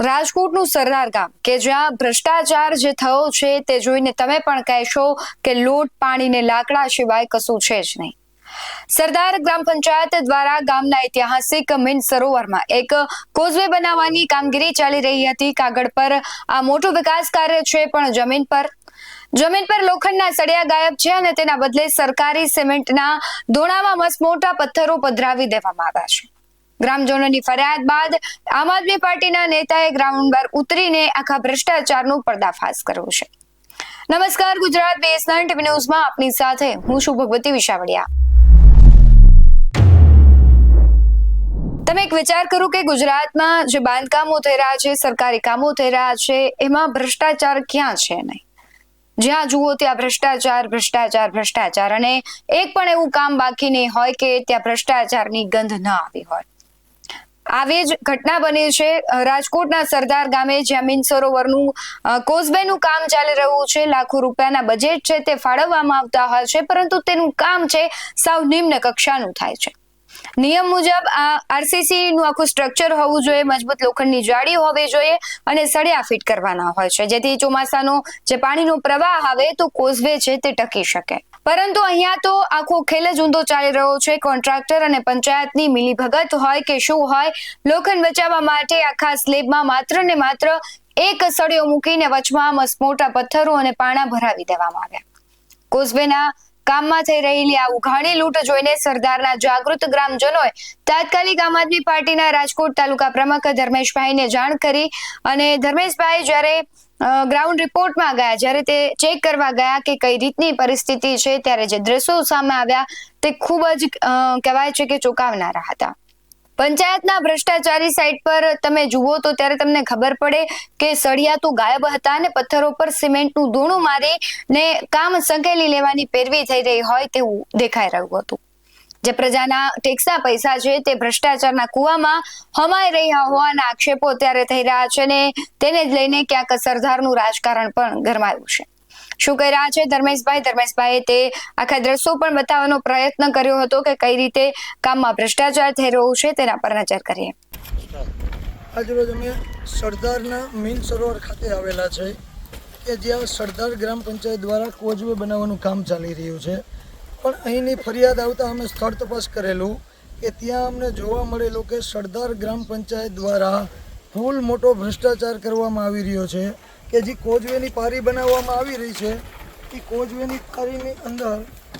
રાજકોટનું સરદાર ગામ કે જ્યાં ભ્રષ્ટાચાર જે થયો છે તે જોઈને તમે પણ કહેશો કે લોટ પાણીને લાકડા સિવાય કશું છે જ નહીં. સરદાર ગ્રામ પંચાયત દ્વારા ગામના ઐતિહાસિક મીન સરોવરમાં એક કોઝવે બનાવવાની કામગીરી ચાલી રહી હતી. કાગળ પર આ મોટું વિકાસ કાર્ય છે, પણ જમીન પર લોખંડના સળિયા ગાયબ છે અને તેના બદલે સરકારી સિમેન્ટના દોણામાં મસમોટા પથ્થરો પધરાવી દેવામાં આવ્યા છે. ગ્રામજનોની ફરિયાદ બાદ આમ આદમી પાર્ટીના નેતાએ ગ્રાઉન્ડ પર ઉતરીને આખા ભ્રષ્ટાચારનો પર્દાફાશ કર્યો છે. નમસ્કાર, ગુજરાત BS9 ટીવી ન્યૂઝમાં આપની સાથે હું છું ભગવતી વિશાવડિયા. તમે એક વિચાર કરો કે ગુજરાતમાં જે બાંધકામો થઈ રહ્યા છે, સરકારી કામો થઈ રહ્યા છે, એમાં ભ્રષ્ટાચાર ક્યાં છે નહીં. જ્યાં જુઓ ત્યાં ભ્રષ્ટાચાર અને એક પણ એવું કામ બાકી નહીં હોય કે ત્યાં ભ્રષ્ટાચારની ગંધ ન આવી હોય. આવી જ ઘટના બની છે રાજકોટના સરદાર ગામે, જ્યાં મીન સરોવરનું કોઝવેનું કામ ચાલી રહ્યું છે. લાખો રૂપિયાના બજેટ છે તે ફાળવવામાં આવતા હોય છે, પરંતુ તેનું કામ છે સાવ નિમ્ન કક્ષાનું થાય છે. નિયમ મુજબ આ RCC નું આખું સ્ટ્રક્ચર હોવું જોઈએ, મજબૂત લોખંડની જાળી હોવી જોઈએ અને સળિયા ફિટ કરવાના હોય છે, જેથી ચોમાસાનો જે પાણીનો પ્રવાહ આવે તો કોઝવે છે તે ટકી શકે. પરંતુ અહીંયા તો આખો ખેલ જ ઊંધો ચાલી રહ્યો છે. કોન્ટ્રાક્ટર અને પંચાયતની મિલીભગત હોય કે શું હોય, લોખંડ બચાવવા માટે આખા સ્લેબમાં માત્ર ને માત્ર એક સળિયો મૂકીને વચમાં મસમોટા પથ્થરો અને પાણા ભરાવી દેવામાં આવ્યા. કોઝવેના કામમાં થઈ રહેલી આ ઉઘાડી લૂંટ જોઈને સરદારના જાગૃત ગ્રામજનોએ તાત્કાલિક આમ આદમી પાર્ટીના રાજકોટ તાલુકા પ્રમુખ ધર્મેશભાઈને જાણ કરી અને ધર્મેશભાઈ જ્યારે ગ્રાઉન્ડ રિપોર્ટમાં ગયા, જ્યારે તે ચેક કરવા ગયા કે કઈ રીતની પરિસ્થિતિ છે, ત્યારે જે દ્રશ્યો સામે આવ્યા તે ખૂબ જ કહેવાય છે કે ચોંકાવનારા હતા. પંચાયતના ભ્રષ્ટાચારી સાઇટ પર તમે જુઓ તો ત્યારે તમને ખબર પડે કે સળિયા તો ગાયબ હતા અને પથ્થરો પર સિમેન્ટનું દોણું મારીને કામ સંકેલી લેવાની પેરવી થઈ રહી હોય તેવું દેખાઈ રહ્યું હતું. જે પ્રજાના ટેક્સના પૈસા છે તે ભ્રષ્ટાચારના કુવામાં હમાઈ રહ્યા હોવાના આક્ષેપો અત્યારે થઈ રહ્યા છે અને તેને જ લઈને ક્યાંક સરદારનું રાજકારણ પણ ગરમાયું છે. શું કહી રહ્યા છે ધર્મેશભાઈએ તે આખા દ્રશ્યો પણ બતાવવાનો પ્રયત્ન કર્યો હતો કે કઈ રીતે કામમાં ભ્રષ્ટાચાર થઈ રહ્યો છે, તેના પર નજર કરીએ. આજરોજ અમે સરદારના મીન સરોવર ખાતે આવેલા છે કે જ્યાં સરદાર ગ્રામ પંચાયત દ્વારા કોઝવે બનાવવાનું કામ ચાલી રહ્યું છે. પણ અહીંની ફરિયાદ આવતા અમે સ્થળ તપાસ કરેલું કે ત્યાં અમને જોવા મળેલું કે સરદાર ગ્રામ પંચાયત દ્વારા ફૂલ મોટો ભ્રષ્ટાચાર કરવામાં આવી રહ્યો છે કે જે કોઝવેની પારી બનાવવામાં આવી રહી છે એ કોઝવેની પારીની અંદર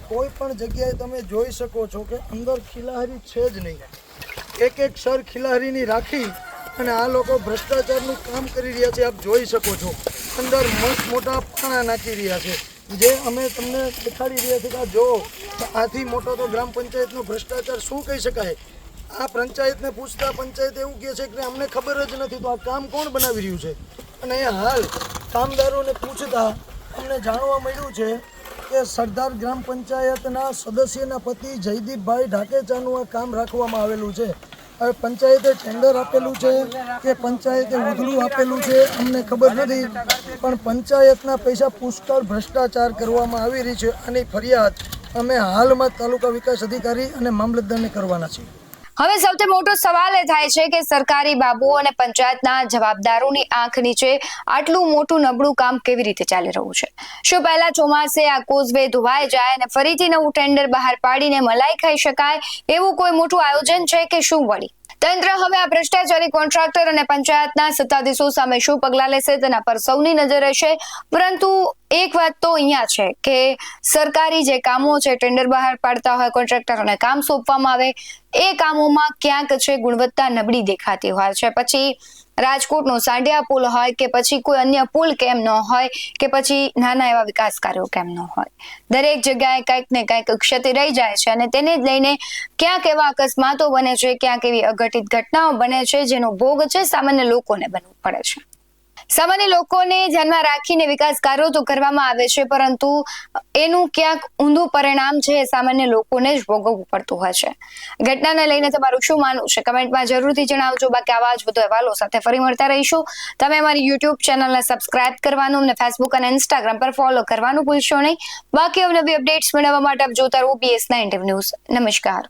કોઈ પણ જગ્યાએ તમે જોઈ શકો છો કે અંદર ખિલાહારી છે જ નહીં. એક સર ખિલાહારીની રાખી અને આ લોકો ભ્રષ્ટાચારનું કામ કરી રહ્યા છે. આપ જોઈ શકો છો અંદર મસ્ત મોટા પાણા નાખી રહ્યા છે, જે અમે તમને દેખાડી રહ્યા છીએ કે જો આથી મોટો તો ગ્રામ પંચાયતનો ભ્રષ્ટાચાર શું કહી શકાય. આ પંચાયતને પૂછતા પંચાયત એવું કહે છે કે અમને ખબર જ નથી, તો આ કામ કોણ બનાવી રહ્યું છે. અને હાલ કામદારોને પૂછતા અમને જાણવા મળ્યું છે કે સરદાર ગ્રામ પંચાયતના સદસ્યના પતિ જયદીપભાઈ ઢાકેચાનું આ કામ રાખવામાં આવેલું છે. હવે પંચાયતે ટેન્ડર આપેલું છે કે પંચાયતે ઉધડું આપેલું છે અમને ખબર નથી, પણ પંચાયતના પૈસા પુષ્કળ ભ્રષ્ટાચાર કરવામાં આવી રહી છે. આની ફરિયાદ અમે હાલમાં તાલુકા વિકાસ અધિકારી અને મામલતદારને કરવાના છીએ. હવે સૌથી મોટો સવાલ એ થાય છે કે સરકારી બાબુઓ અને પંચાયતના જવાબદારોની આંખ નીચે આટલું મોટું નબળું કામ કેવી રીતે ચાલી રહ્યું છે. શું પહેલા ચોમાસે આ કોઝવે ધોવાઈ જાય અને ફરીથી નવું ટેન્ડર બહાર પાડીને મલાઈ ખાઈ શકાય એવું કોઈ મોટું આયોજન છે કે શું? વળી તંત્ર હવે આ ભ્રષ્ટાચારી કોન્ટ્રાક્ટર અને પંચાયતના સત્તાધીશો સામે શું પગલાં લેશે તેના પર સૌની નજર રહેશે. પરંતુ એક વાત તો અહીંયા છે કે સરકારી જે કામો છે, ટેન્ડર બહાર પાડતા હોય કોન્ટ્રાક્ટરોને કામ સોંપવામાં આવે, એ કામોમાં ક્યાંક છે ગુણવત્તા નબળી દેખાતી હોય છે. પછી રાજકોટનો સાંઢિયા પુલ હોય કે પછી કોઈ અન્ય પુલ કેમ ન હોય કે પછી નાના એવા વિકાસ કાર્યો કેમ ન હોય, દરેક જગ્યાએ કંઈક ને કંઈક ક્ષતિ રહી જાય છે અને તેને જ લઈને ક્યાંક એવા અકસ્માતો બને છે, ક્યાંક એવી અઘટિત ઘટનાઓ બને છે જેનો ભોગ છે સામાન્ય લોકોને બનવું પડે છે. સામાન્ય લોકોને ધ્યાનમાં રાખીને વિકાસ કાર્યો તો કરવામાં આવે છે, પરંતુ એનું ક્યાંક ઊંધું પરિણામ છે એ સામાન્ય લોકોને જ ભોગવવું પડતું હોય છે. ઘટનાને લઈને તમારું શું માનવું છે કમેન્ટમાં જરૂરથી જણાવજો. બાકી આવા જ વધુ અહેવાલો સાથે ફરી મળતા રહીશું. તમે અમારી YouTube ચેનલને સબસ્ક્રાઇબ કરવાનું અને Facebook અને Instagram પર ફોલો કરવાનું ભૂલશો નહીં. બાકી અવનવી અપડેટ્સ મેળવવા માટે આપ જોતા રહો BS9 ટીવી ન્યૂઝ. નમસ્કાર.